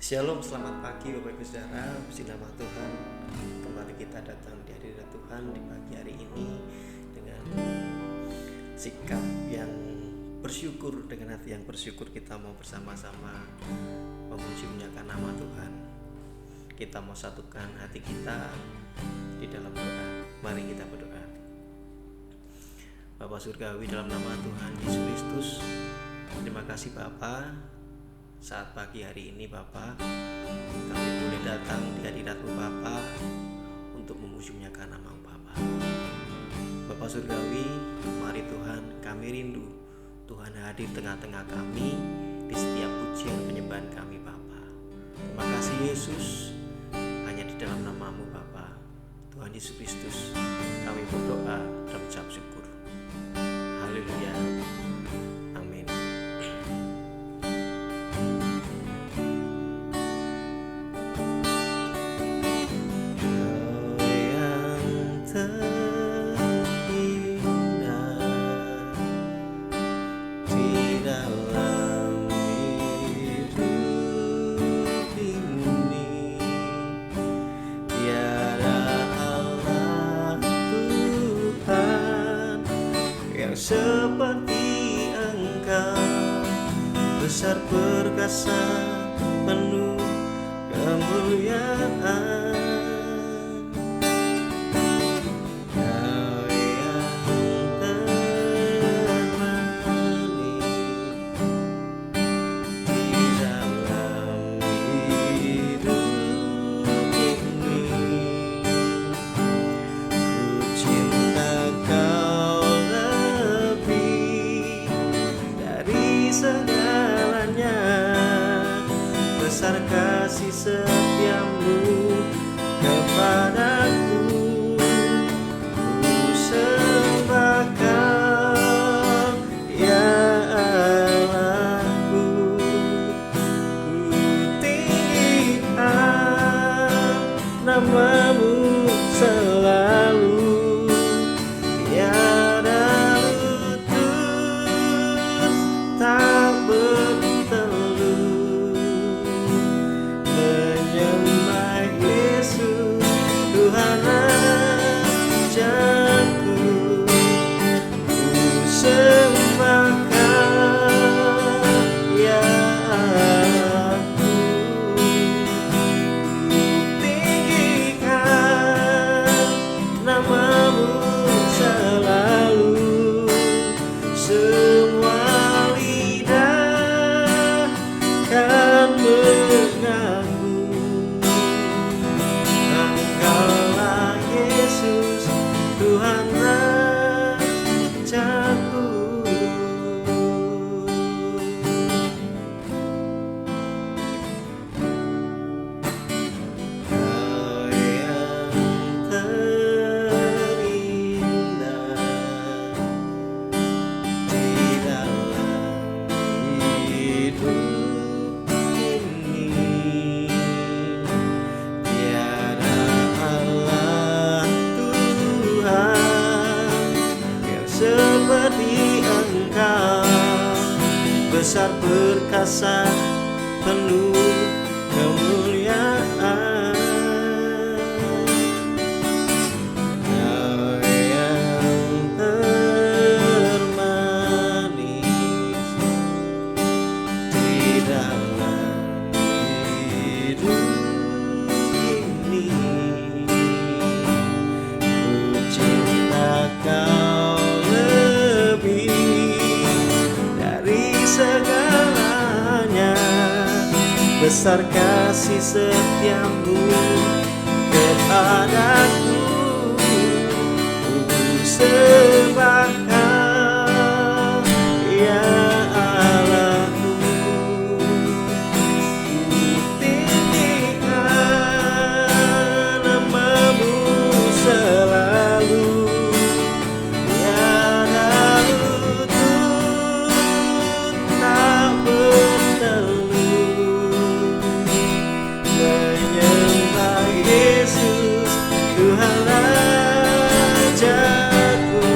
Shalom, selamat pagi Bapak Ibu Saudara. Puji nama Tuhan. Kembali kita datang di hadirat Tuhan di pagi hari ini dengan sikap yang bersyukur, dengan hati yang bersyukur kita mau bersama-sama memuji memuliakan nama Tuhan. Kita mau satukan hati kita di dalam doa. Mari kita berdoa. Bapa Surgawi, dalam nama Tuhan Yesus Kristus, terima kasih Bapa. Saat pagi hari ini Bapa, kami boleh datang di hadirat-Mu Bapa untuk memuji memuliakan nama-Mu Bapa. Bapa Surgawi, mari Tuhan, kami rindu Tuhan hadir tengah-tengah kami di setiap pujian penyembahan kami Bapa. Terima kasih Yesus, hanya di dalam nama-Mu Bapa, Tuhan Yesus Kristus, kami berdoa dan mengucap syukur. Haleluya. Amin. Seperti Engkau, besar perkasa, penuh kemuliaan. Kau yang termanis di dalam hidup ini. Ku cinta Kau segalanya, besar kasih setiamu kepadaku. Ku sembah Kau, ya Allahku. Ku tinggikan nama-Mu selalu. Tak bertelut menyembah Yesus, Tuhan Rajaku. Ku sembah Kau, ya aku. Ku tinggikan nama-Mu selalu. Semua kan mengaku Engkaulah Yesus, Tuhan Rajaku. Kau yang terindah di dalam hidup. Seperti Engkau, besar perkasa, penuh kemuliaan. Kau yang termanis di dalam hidup ini. Ku cinta Kau segalanya, besar kasih setiamu kepadaku. Ku sembah Kau, ya Allahku. Ku tinggikan nama-Mu selalu. Yesus, Tuhan Rajaku.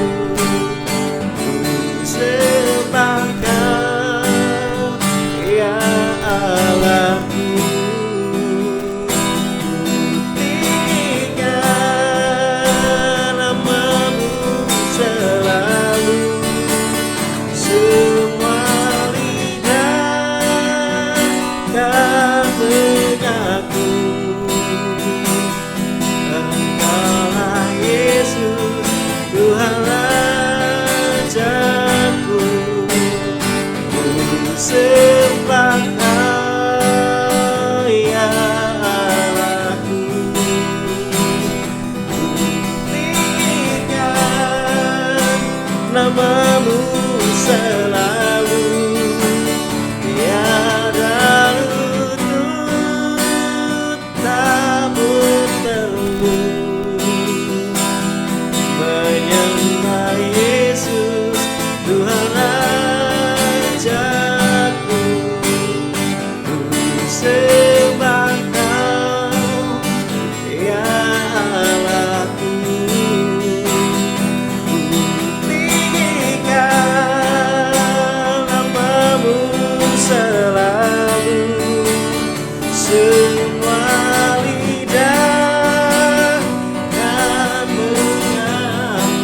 namamu selalu tiada lutut tak bertemu menyembah Yesus Tuhan Rajaku. Ku sembah Kau ya Allahku, ku tinggikan namamu selalu. Semua lidah kan mengaku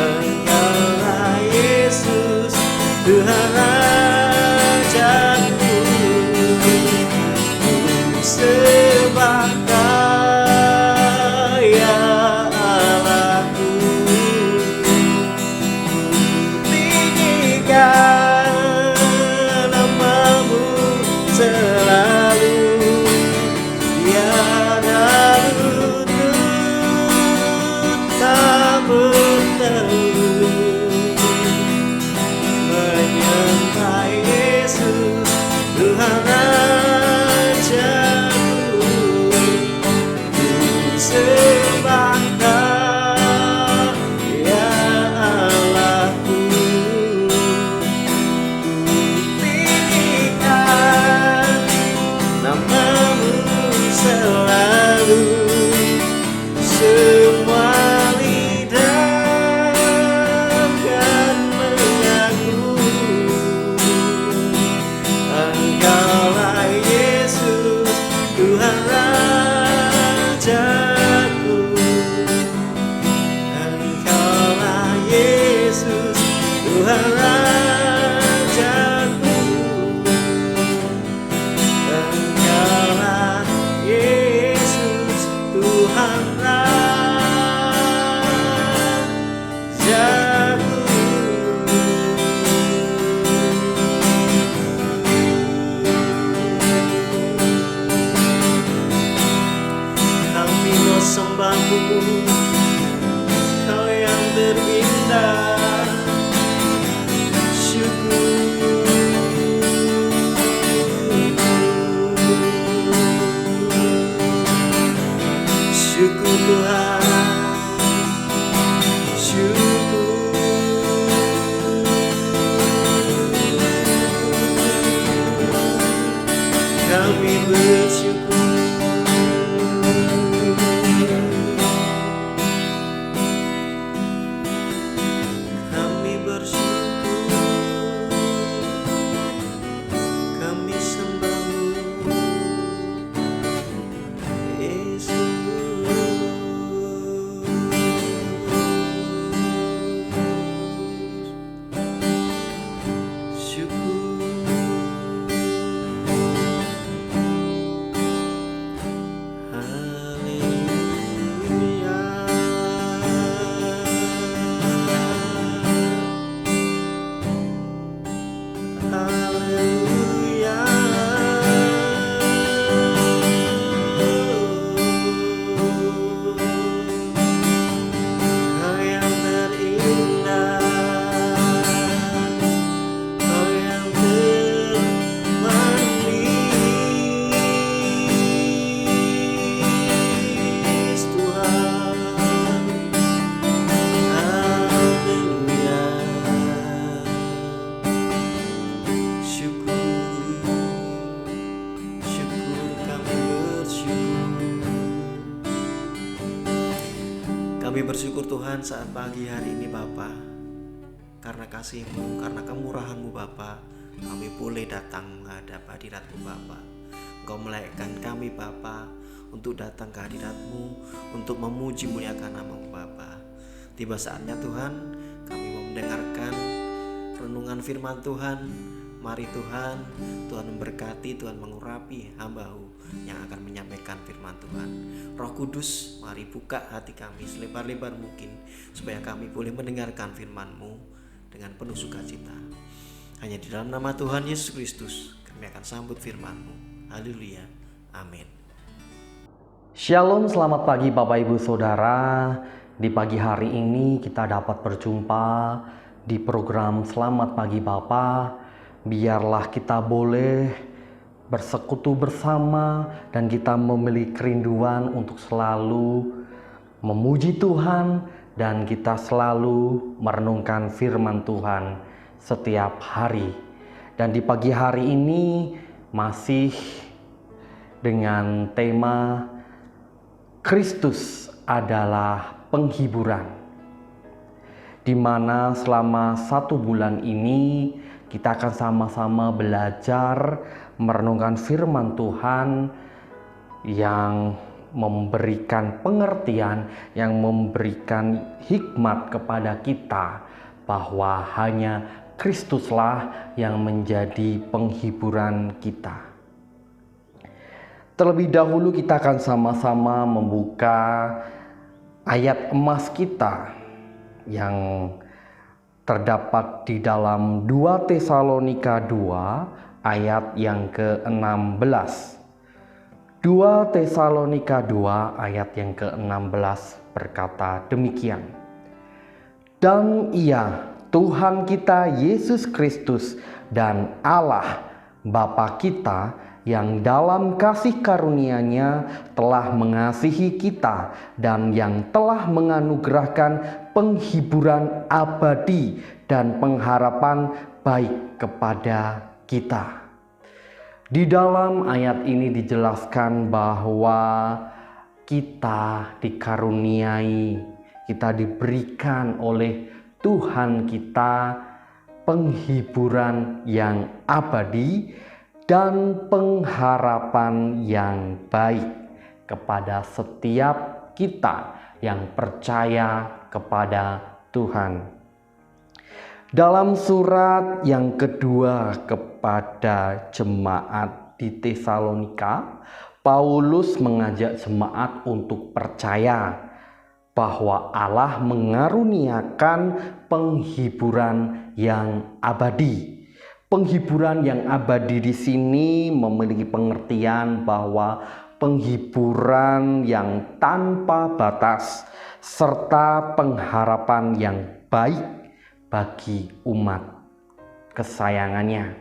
Engkaulah Yesus Tuhan Rajaku. Ku sembah Kau ya Allahku, ku tinggikan namamu selalu. Tiada lutut tak bertemu menyembah Yesus Tuhan Rajaku. Ku sembah Kau ya Allahku, ku tinggikan namamu selalu. Semua lidah kan mengaku Engkaulah Yesus Tuhan Rajaku. Engkaulah Yesus Tuhan Rajaku. Engkaulah Yesus Tuhan Rajaku. Kami mau sembahmu, Kau yang terindah. Syukur, syukur Tuhan, syukur. Kami bersyukur. Kami bersyukur, kami sembahmu Yesus. Kami bersyukur Tuhan saat pagi hari ini Bapa, karena kasih-Mu, karena kemurahan-Mu Bapa, kami boleh datang menghadap hadirat-Mu Bapa. Engkau melayakkan kami Bapa untuk datang ke hadirat-Mu, untuk memuji muliakan nama-Mu Bapa. Tiba saatnya Tuhan, kami mau mendengarkan renungan firman Tuhan. Mari Tuhan, Tuhan memberkati, Tuhan mengurapi hamba-Mu yang akan menyampaikan firman Tuhan. Roh Kudus, mari buka hati kami selebar-lebar mungkin, supaya kami boleh mendengarkan firman-Mu dengan penuh sukacita. Hanya di dalam nama Tuhan Yesus Kristus kami akan sambut firman-Mu. Haleluya, amin. Shalom, selamat pagi Bapak Ibu Saudara. Di pagi hari ini kita dapat berjumpa di program Selamat Pagi Bapa. Biarlah kita boleh bersekutu bersama dan kita memiliki kerinduan untuk selalu memuji Tuhan dan kita selalu merenungkan firman Tuhan setiap hari. Dan di pagi hari ini masih dengan tema Kristus adalah penghiburan, di mana selama 1 bulan ini kita akan sama-sama belajar merenungkan firman Tuhan yang memberikan pengertian, yang memberikan hikmat kepada kita bahwa hanya Kristuslah yang menjadi penghiburan kita. Terlebih dahulu kita akan sama-sama membuka ayat emas kita yang terdapat di dalam 2 Tesalonika 2 ayat yang ke-16. 2 Tesalonika 2 ayat yang ke-16 berkata demikian. Dan Ia, Tuhan kita Yesus Kristus dan Allah Bapa kita yang dalam kasih karunia-Nya telah mengasihi kita dan yang telah menganugerahkan penghiburan abadi dan pengharapan baik kepada kita. Di dalam ayat ini dijelaskan bahwa kita dikaruniai, kita diberikan oleh Tuhan kita penghiburan yang abadi dan pengharapan yang baik kepada setiap kita yang percaya kepada Tuhan. Dalam surat yang kedua kepada jemaat di Tesalonika, Paulus mengajak jemaat untuk percaya bahwa Allah mengaruniakan penghiburan yang abadi. Penghiburan yang abadi di sini memiliki pengertian bahwa penghiburan yang tanpa batas serta pengharapan yang baik bagi umat kesayangannya,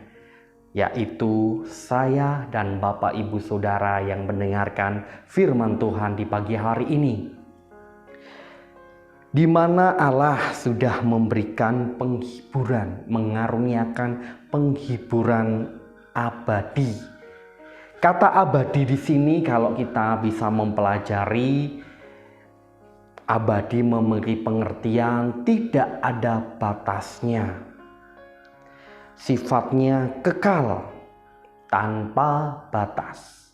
yaitu saya dan Bapak Ibu Saudara yang mendengarkan firman Tuhan di pagi hari ini, di mana Allah sudah memberikan penghiburan, mengaruniakan penghiburan abadi. Kata abadi di sini kalau kita bisa mempelajari, abadi memiliki pengertian tidak ada batasnya. Sifatnya kekal, tanpa batas.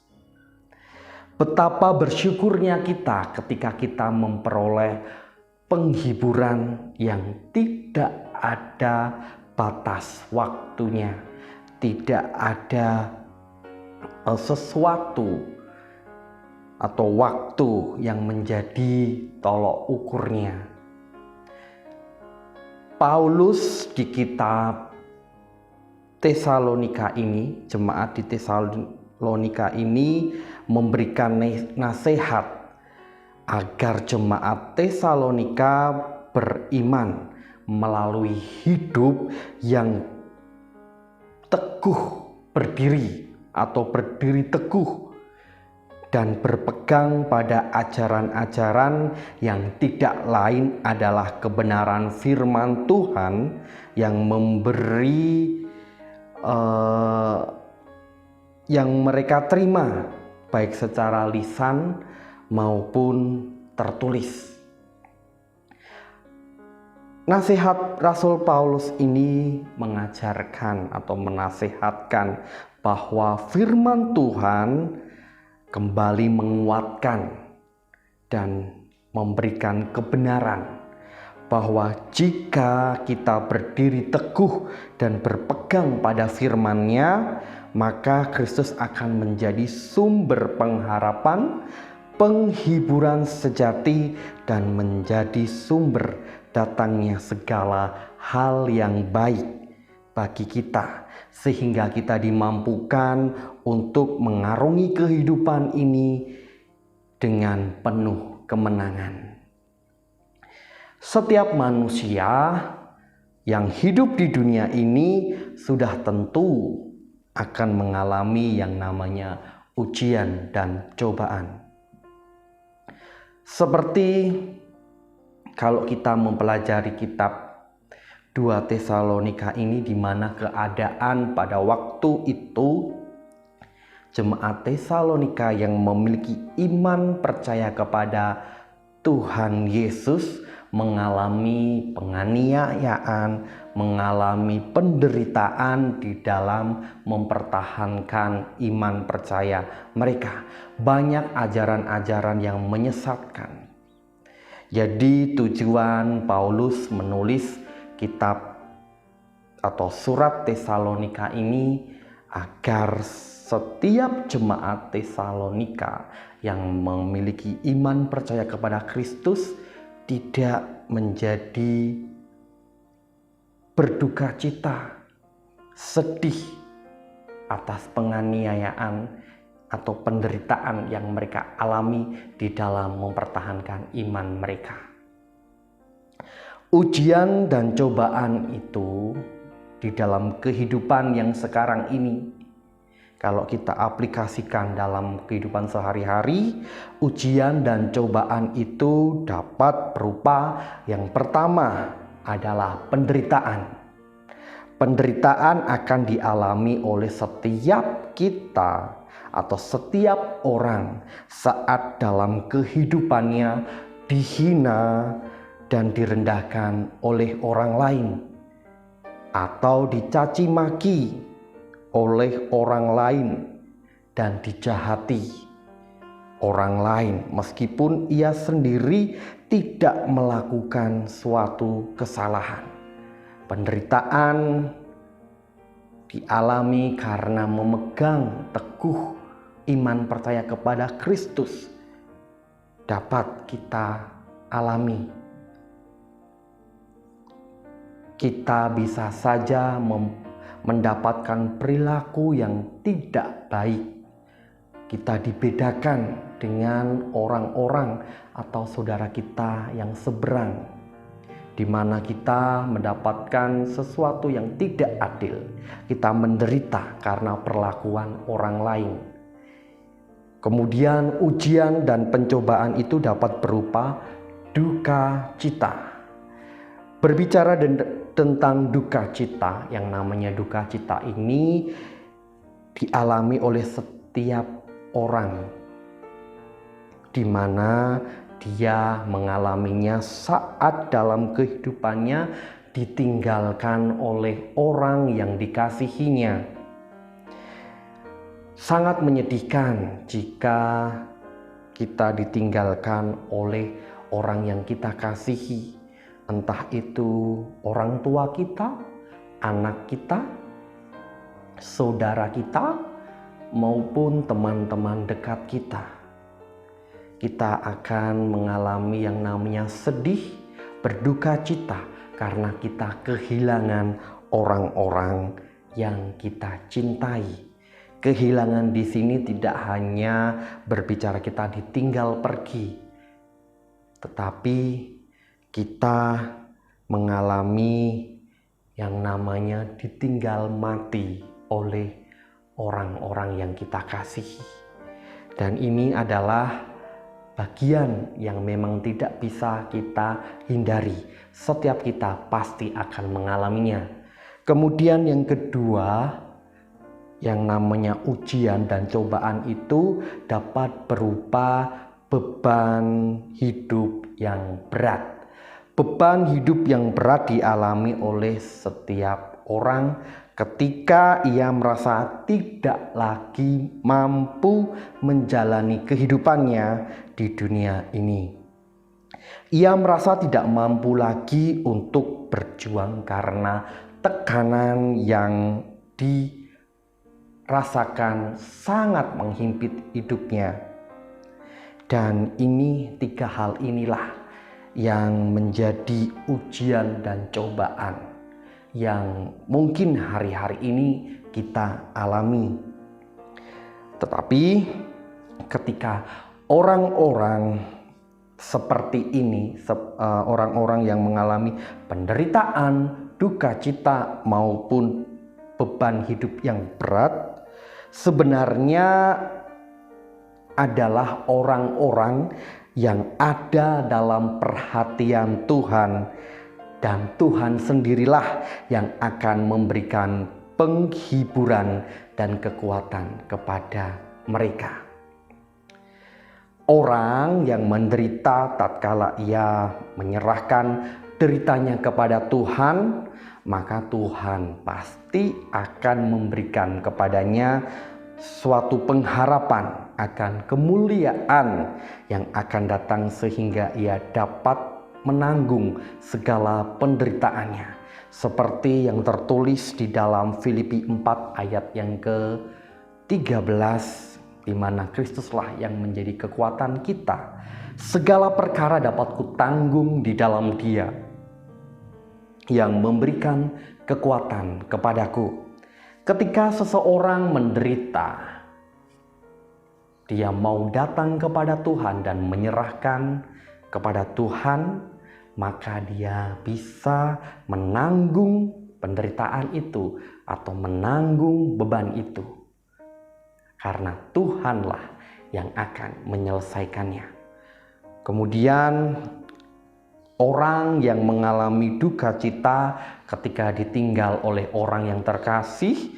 Betapa bersyukurnya kita ketika kita memperoleh penghiburan yang tidak ada batas waktunya, tidak ada sesuatu atau waktu yang menjadi tolok ukurnya. Paulus di kitab Tesalonika ini, jemaat di Tesalonika ini memberikan nasihat agar jemaat Tesalonika beriman melalui hidup yang teguh berdiri atau berdiri teguh dan berpegang pada ajaran-ajaran yang tidak lain adalah kebenaran firman Tuhan yang memberi yang mereka terima baik secara lisan maupun tertulis. Nasihat Rasul Paulus ini mengajarkan atau menasihatkan bahwa firman Tuhan kembali menguatkan dan memberikan kebenaran bahwa jika kita berdiri teguh dan berpegang pada firman-Nya, maka Kristus akan menjadi sumber pengharapan, penghiburan sejati, dan menjadi sumber datangnya segala hal yang baik bagi kita, sehingga kita dimampukan untuk mengarungi kehidupan ini dengan penuh kemenangan. Setiap manusia yang hidup di dunia ini sudah tentu akan mengalami yang namanya ujian dan cobaan. Seperti kalau kita mempelajari kitab 2 Tesalonika ini, di mana keadaan pada waktu itu jemaat Tesalonika yang memiliki iman percaya kepada Tuhan Yesus mengalami penganiayaan, mengalami penderitaan di dalam mempertahankan iman percaya mereka. Banyak ajaran-ajaran yang menyesatkan. Jadi tujuan Paulus menulis kitab atau surat Tesalonika ini agar setiap jemaat Tesalonika yang memiliki iman percaya kepada Kristus tidak menjadi berduka cita, sedih atas penganiayaan atau penderitaan yang mereka alami di dalam mempertahankan iman mereka. Ujian dan cobaan itu di dalam kehidupan yang sekarang ini, kalau kita aplikasikan dalam kehidupan sehari-hari, ujian dan cobaan itu dapat berupa yang pertama adalah penderitaan. Penderitaan akan dialami oleh setiap kita atau setiap orang saat dalam kehidupannya dihina dan direndahkan oleh orang lain, atau dicaci maki oleh orang lain dan dijahati orang lain meskipun ia sendiri tidak melakukan suatu kesalahan. Penderitaan dialami karena memegang teguh iman percaya kepada Kristus dapat kita alami. Kita bisa saja mendapatkan perilaku yang tidak baik. Kita dibedakan dengan orang-orang atau saudara kita yang seberang, di mana kita mendapatkan sesuatu yang tidak adil. Kita menderita karena perlakuan orang lain. Kemudian ujian dan pencobaan itu dapat berupa duka cita. Berbicara tentang duka cita, yang namanya duka cita ini dialami oleh setiap orang, di mana dia mengalaminya saat dalam kehidupannya ditinggalkan oleh orang yang dikasihinya. Sangat menyedihkan jika kita ditinggalkan oleh orang yang kita kasihi. Entah itu orang tua kita, anak kita, saudara kita, maupun teman-teman dekat kita. Kita akan mengalami yang namanya sedih, berduka cita karena kita kehilangan orang-orang yang kita cintai. Kehilangan di sini tidak hanya berbicara kita ditinggal pergi, tetapi kita mengalami yang namanya ditinggal mati oleh orang-orang yang kita kasihi. Dan ini adalah bagian yang memang tidak bisa kita hindari. Setiap kita pasti akan mengalaminya. Kemudian yang kedua, yang namanya ujian dan cobaan itu dapat berupa beban hidup yang berat. Beban hidup yang berat dialami oleh setiap orang ketika ia merasa tidak lagi mampu menjalani kehidupannya di dunia ini. Ia merasa tidak mampu lagi untuk berjuang karena tekanan yang dirasakan sangat menghimpit hidupnya. Dan ini tiga hal inilah yang menjadi ujian dan cobaan yang mungkin hari-hari ini kita alami. Tetapi ketika orang-orang seperti ini, orang-orang yang mengalami penderitaan, duka cita maupun beban hidup yang berat, sebenarnya adalah orang-orang yang ada dalam perhatian Tuhan, dan Tuhan sendirilah yang akan memberikan penghiburan dan kekuatan kepada mereka. Orang yang menderita tatkala ia menyerahkan deritanya kepada Tuhan, maka Tuhan pasti akan memberikan kepadanya suatu pengharapan akan kemuliaan yang akan datang sehingga ia dapat menanggung segala penderitaannya. Seperti yang tertulis di dalam Filipi 4 ayat yang ke-13, di mana Kristuslah yang menjadi kekuatan kita. Segala perkara dapat kutanggung di dalam Dia yang memberikan kekuatan kepadaku. Ketika seseorang menderita, dia mau datang kepada Tuhan dan menyerahkan kepada Tuhan, maka dia bisa menanggung penderitaan itu atau menanggung beban itu. Karena Tuhanlah yang akan menyelesaikannya. Kemudian orang yang mengalami duka cita ketika ditinggal oleh orang yang terkasih,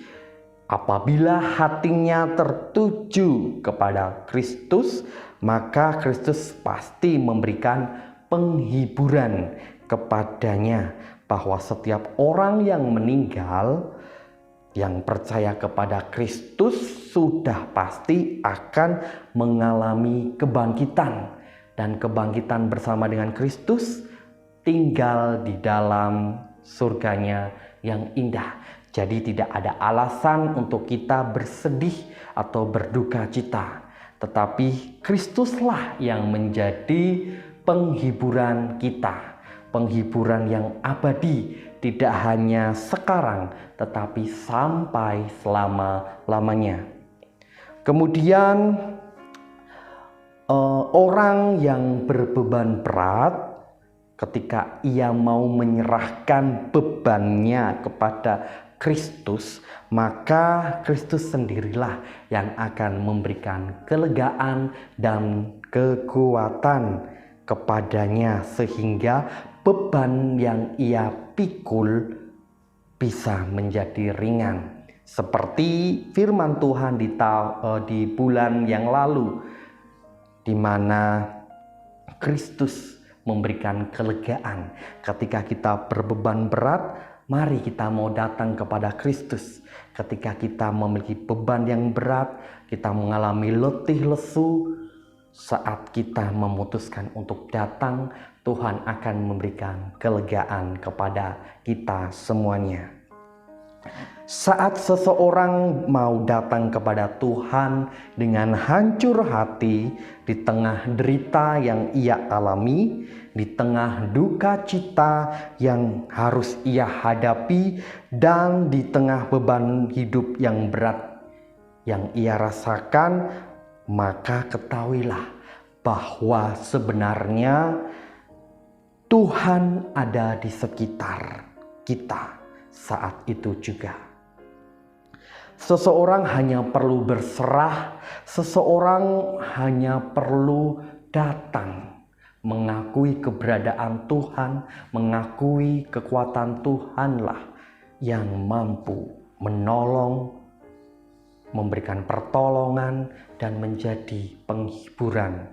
apabila hatinya tertuju kepada Kristus, maka Kristus pasti memberikan penghiburan kepadanya, bahwa setiap orang yang meninggal yang percaya kepada Kristus sudah pasti akan mengalami kebangkitan, dan kebangkitan bersama dengan Kristus tinggal di dalam surganya yang indah. Jadi tidak ada alasan untuk kita bersedih atau berduka cita, tetapi Kristuslah yang menjadi penghiburan kita, penghiburan yang abadi, tidak hanya sekarang tetapi sampai selama-lamanya. Kemudian orang yang berbeban berat, ketika ia mau menyerahkan bebannya kepada Kristus, maka Kristus sendirilah yang akan memberikan kelegaan dan kekuatan kepadanya, sehingga beban yang ia pikul bisa menjadi ringan. Seperti firman Tuhan di bulan yang lalu, di mana Kristus memberikan kelegaan. Ketika kita berbeban berat, mari kita mau datang kepada Kristus. Ketika kita memiliki beban yang berat, kita mengalami letih lesu, saat kita memutuskan untuk datang, Tuhan akan memberikan kelegaan kepada kita semuanya. Saat seseorang mau datang kepada Tuhan dengan hancur hati, di tengah derita yang ia alami, di tengah duka cita yang harus ia hadapi, dan di tengah beban hidup yang berat yang ia rasakan, maka ketahuilah bahwa sebenarnya Tuhan ada di sekitar kita saat itu juga. Seseorang hanya perlu berserah, seseorang hanya perlu datang, mengakui keberadaan Tuhan, mengakui kekuatan Tuhanlah yang mampu menolong, memberikan pertolongan, dan menjadi penghiburan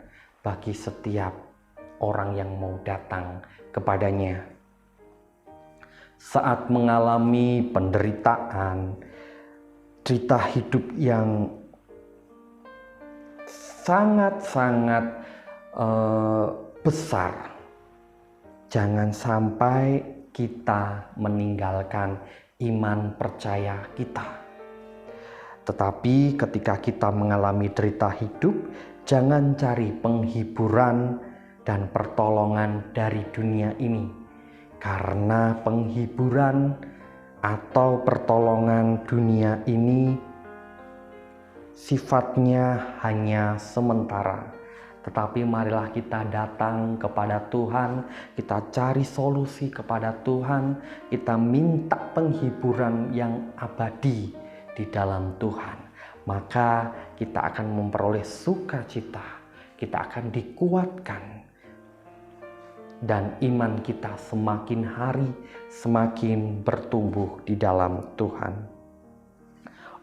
bagi setiap orang yang mau datang kepadanya. Saat mengalami penderitaan, cerita hidup yang sangat-sangat besar, jangan sampai kita meninggalkan iman percaya kita. Tetapi ketika kita mengalami derita hidup, jangan cari penghiburan dan pertolongan dari dunia ini, karena penghiburan atau pertolongan dunia ini sifatnya hanya sementara, tetapi marilah kita datang kepada Tuhan, kita cari solusi kepada Tuhan, kita minta penghiburan yang abadi di dalam Tuhan. Maka kita akan memperoleh sukacita, kita akan dikuatkan, dan iman kita semakin hari semakin bertumbuh di dalam Tuhan.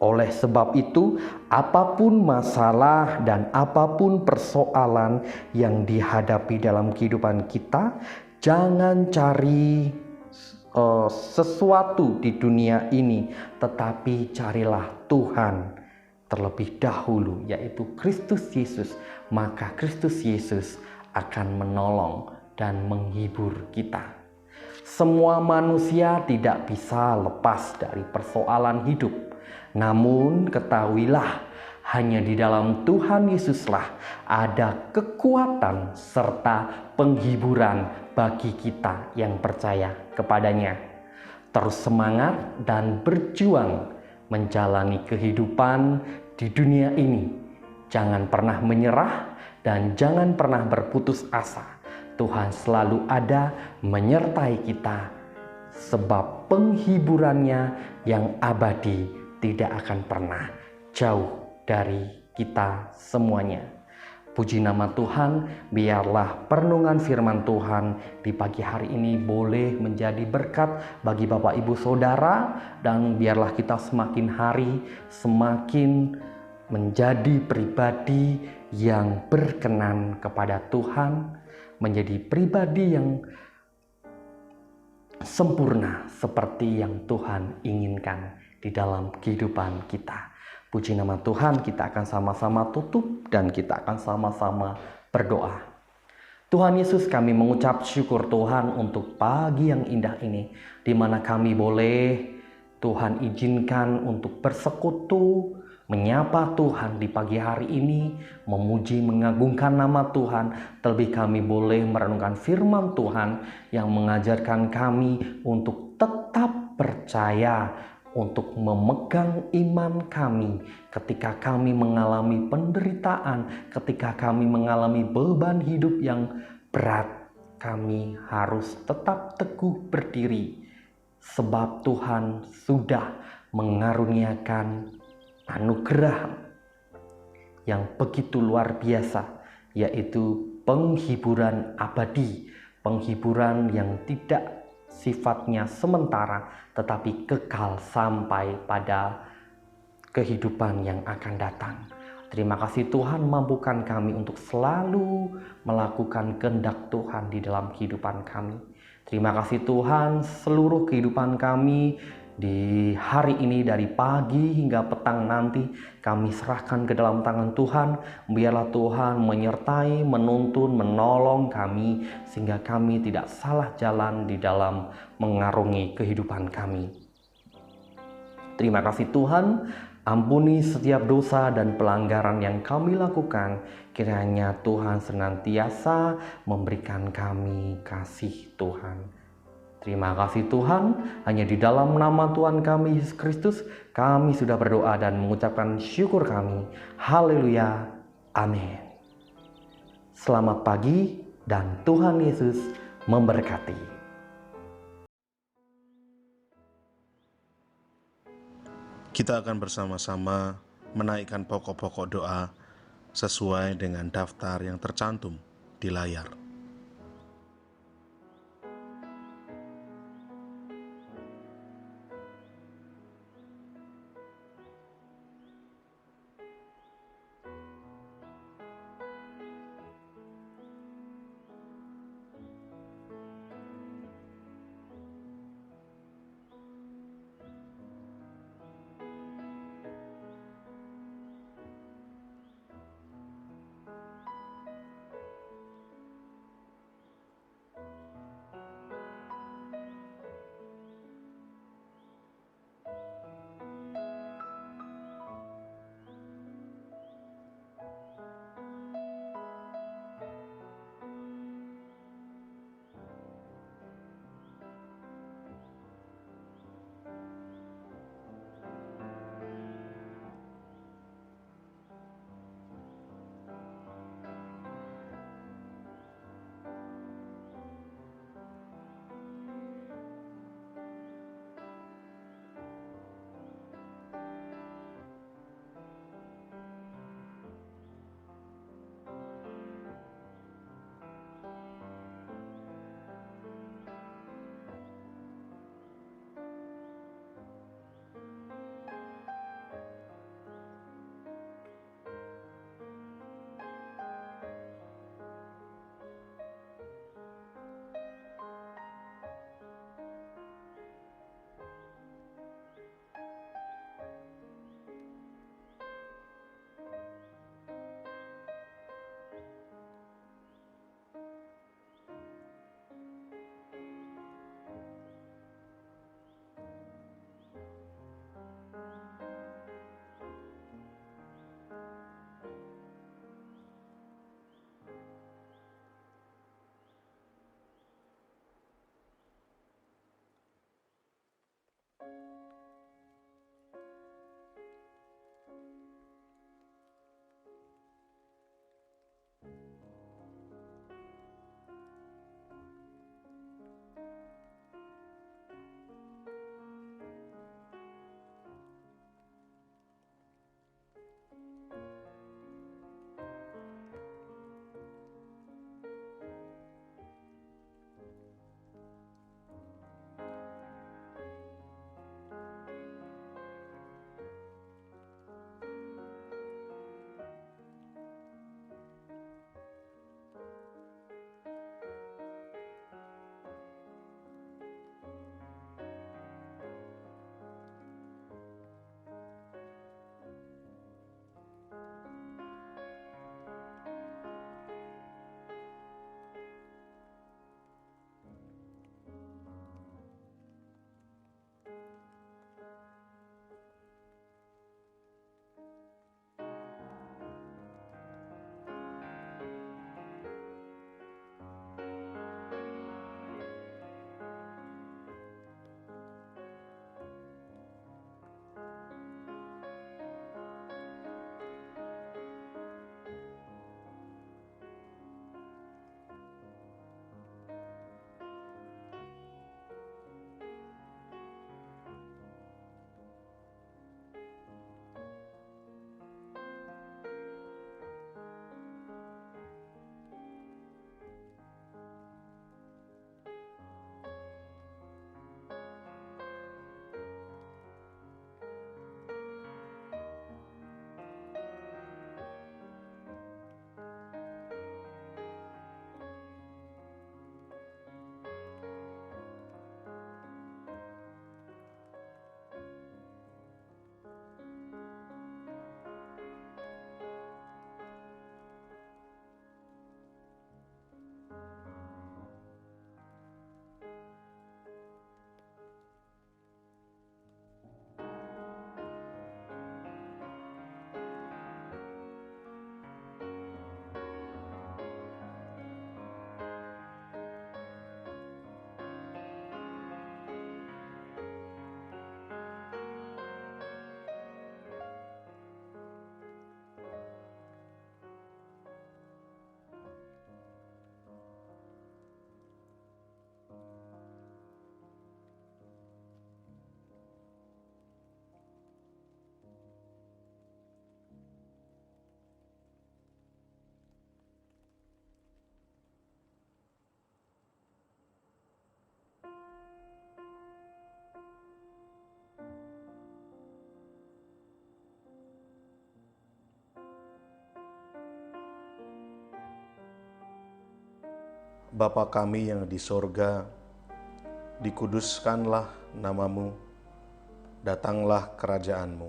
Oleh sebab itu, apapun masalah dan apapun persoalan yang dihadapi dalam kehidupan kita, jangan cari sesuatu di dunia ini, tetapi carilah Tuhan terlebih dahulu, yaitu Kristus Yesus. Maka Kristus Yesus akan menolong dan menghibur kita. Semua manusia tidak bisa lepas dari persoalan hidup. Namun ketahuilah, hanya di dalam Tuhan Yesuslah ada kekuatan serta penghiburan bagi kita yang percaya kepadanya. Terus semangat dan berjuang menjalani kehidupan di dunia ini. Jangan pernah menyerah dan jangan pernah berputus asa. Tuhan selalu ada menyertai kita, sebab penghiburannya yang abadi tidak akan pernah jauh dari kita semuanya. Puji nama Tuhan, biarlah perenungan firman Tuhan di pagi hari ini boleh menjadi berkat bagi Bapak Ibu Saudara, dan biarlah kita semakin hari semakin menjadi pribadi yang berkenan kepada Tuhan, menjadi pribadi yang sempurna seperti yang Tuhan inginkan di dalam kehidupan kita. Puji nama Tuhan, kita akan sama-sama tutup dan kita akan sama-sama berdoa. Tuhan Yesus, kami mengucap syukur Tuhan untuk pagi yang indah ini, di mana kami boleh Tuhan izinkan untuk bersekutu, menyapa Tuhan di pagi hari ini, memuji mengagungkan nama Tuhan. Terlebih kami boleh merenungkan firman Tuhan yang mengajarkan kami untuk tetap percaya, untuk memegang iman kami ketika kami mengalami penderitaan, ketika kami mengalami beban hidup yang berat. Kami harus tetap teguh berdiri, sebab Tuhan sudah mengaruniakan anugerah yang begitu luar biasa, yaitu penghiburan abadi, penghiburan yang tidak sifatnya sementara tetapi kekal sampai pada kehidupan yang akan datang. Terima kasih Tuhan, mampukan kami untuk selalu melakukan kehendak Tuhan di dalam kehidupan kami. Terima kasih Tuhan, seluruh kehidupan kami di hari ini dari pagi hingga petang nanti kami serahkan ke dalam tangan Tuhan. Biarlah Tuhan menyertai, menuntun, menolong kami sehingga kami tidak salah jalan di dalam mengarungi kehidupan kami. Terima kasih Tuhan, ampuni setiap dosa dan pelanggaran yang kami lakukan. Kiranya Tuhan senantiasa memberikan kami kasih Tuhan. Terima kasih Tuhan, hanya di dalam nama Tuhan kami Yesus Kristus kami sudah berdoa dan mengucapkan syukur kami. Haleluya, amin. Selamat pagi dan Tuhan Yesus memberkati. Kita akan bersama-sama menaikkan pokok-pokok doa sesuai dengan daftar yang tercantum di layar. Bapa kami yang di sorga, dikuduskanlah namamu, datanglah kerajaanmu,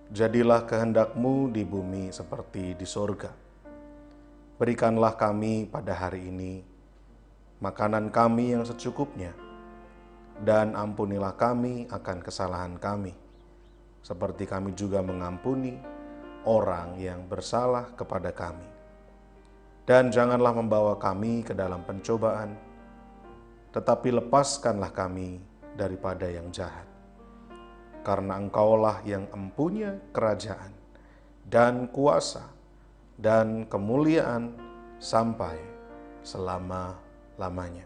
jadilah kehendakmu di bumi seperti di sorga. Berikanlah kami pada hari ini makanan kami yang secukupnya, dan ampunilah kami akan kesalahan kami, seperti kami juga mengampuni orang yang bersalah kepada kami. Dan janganlah membawa kami ke dalam pencobaan, tetapi lepaskanlah kami daripada yang jahat. Karena Engkaulah yang empunya kerajaan dan kuasa dan kemuliaan sampai selama-lamanya.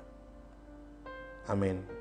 Amin.